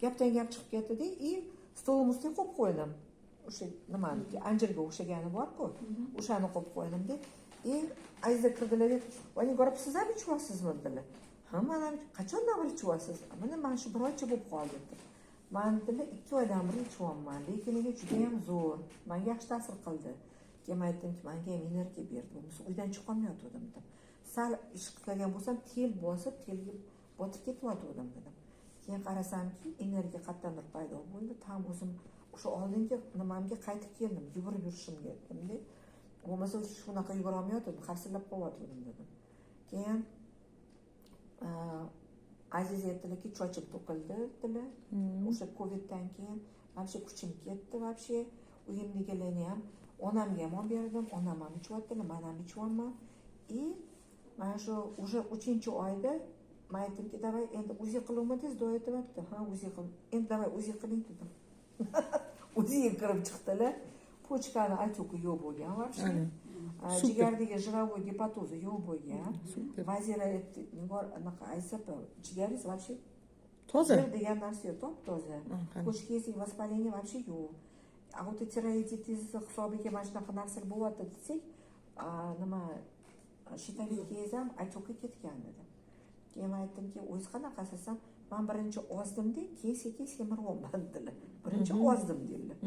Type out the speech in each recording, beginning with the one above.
gapdan gap chiqib ketdida и stolni ustiga qo'yib qo'ydim o'sha nimaniki anjirga o'xshagani borku o'shani qo'yib qo'ydimda и aziza kirdilar voy nigora siz ham ichyapsizmi dedilar ha mana qachondan beri ichyapsiz mana shu bir oycha bo'lib qoldi debdi man dedilar 2 oydan beri ichyapman lekin menga judayam zo'r menga yaxshi ta'sir qildi keyin aytdimki menga ham energiya berdi bo'lmasa uydan chiqolmayotgandim dedim sal ish qilgan bo'lsam tel bosib telga botib ketyotgandim dedim keyin qarasamki energiya qayerdandir paydo bo'ldi tam o'zim o'sha oldingi nimamga qaytib keldim yugurib yurishimga dedimda bo'lmasa shunaqa yugurolmayotgandim harsillab qolyotgandim dedim keyin aziza aytdilarki chochim to'kildi dedilar o'sha coviddan keyin вообще kuchim ketdi вообще uyimdagilarni ham onamga ham olib berdim onam ham ichyaptilar man ham ichyapman и mana shu уже 3-oyda man aytdimki давай endi uzi qiluvmadingiz do aytyapti ha uzi qil endi давай uzi qiling dedim uziga kirib chiqdilar pochkani отеки yo'q bo'lgan вообще jigardagi жировой gepatoza yo'q bo'lgan vazira anaqa aytsa jigaringiz вообще toza degan narsa yo'q top toza почкangizga воспаление вообще yo'q a вот tiroiditingiz hisobiga mana shunaqa narsalar bo'lyapti desak nima shitalingiz ham отекga ketgan dedi keyin aytdimki o'zi qanaqasiz desam man birinchi ozdimda keyin sekin semiryapman dedilar birinchi ozdim dedilar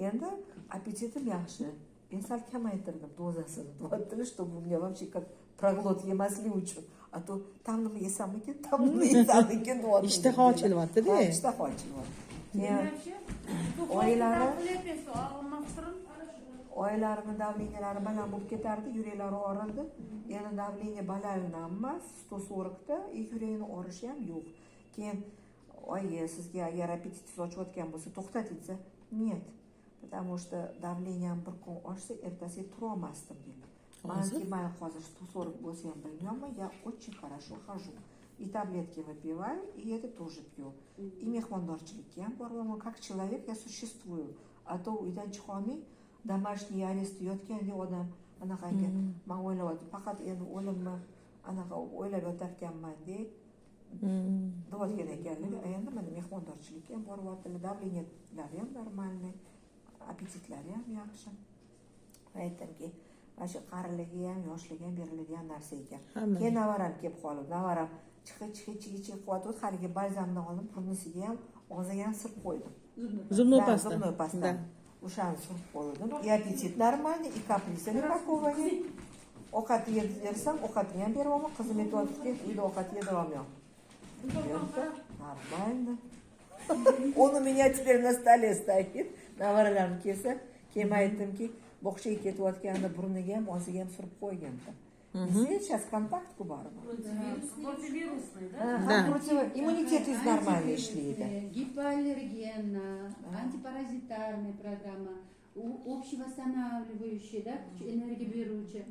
endi appetitim yaxshi men sal kamaytirdim dozasini deyaptilar чтобы у меня вообще как проглот yemaslik uchun a to tam nima yesammikin tam nima yesammikin deyapti ishtaha ochilyaptida ishtaha ochilyapti keyin oilarini давлениялari baland bo'lib ketardi yuraklari og'rirdi endi давление balanddan emas 140 da yurakni og'rishi ham yo'q keyin oyi sizga agar appetitingiz ochayotgan bo'lsa to'xtating desa нет потому что давлением bir kun oshsa ertasiga turolmasdim dedi manki man hozir 140 bo'lsa ham bilmayapman я очень хорошо хожу и таблетки выпиваю и это тоже пью и mehmondorchilikka ham boryapman как человек я существую а то uydan chiqolmay домашний arestda yotganda odam anaqangi man o'ylayaptim faqat endi o'limni anaqa o'ylab yotarkanman deb deyotgan ekanlar endi mana mehmondorchilikka ham boryaptilar давлениялari ham нормальный appetitlari ham yaxshi aytdimki mana shu qariligi ham yoshligi ham beriladigan narsa ekan keyin navaram kelib qoldi navaram chiqib qilyapti haligi balzamni oldim burnisiga ham og'ziga ham surib qo'ydim zubной pasta o'shani surib qo'ydim и appetit нормальный и каприса никакого нет ovqat yersam ovqatni ham beryapman qizim aytyaptiki uyda ovqat yedirolmayapman нормально он у меня теперь на stole стоит navaralarim kelsa keyin aytdimki bog'chaga ketayotganda burniga ham og'ziga ham surib qo'ygandim сейчас kontaktku bormi immunitetingiz нормально ishlaydi гипоаллергенная антипаразитарная программа общевосстанавливающая да энергия берущая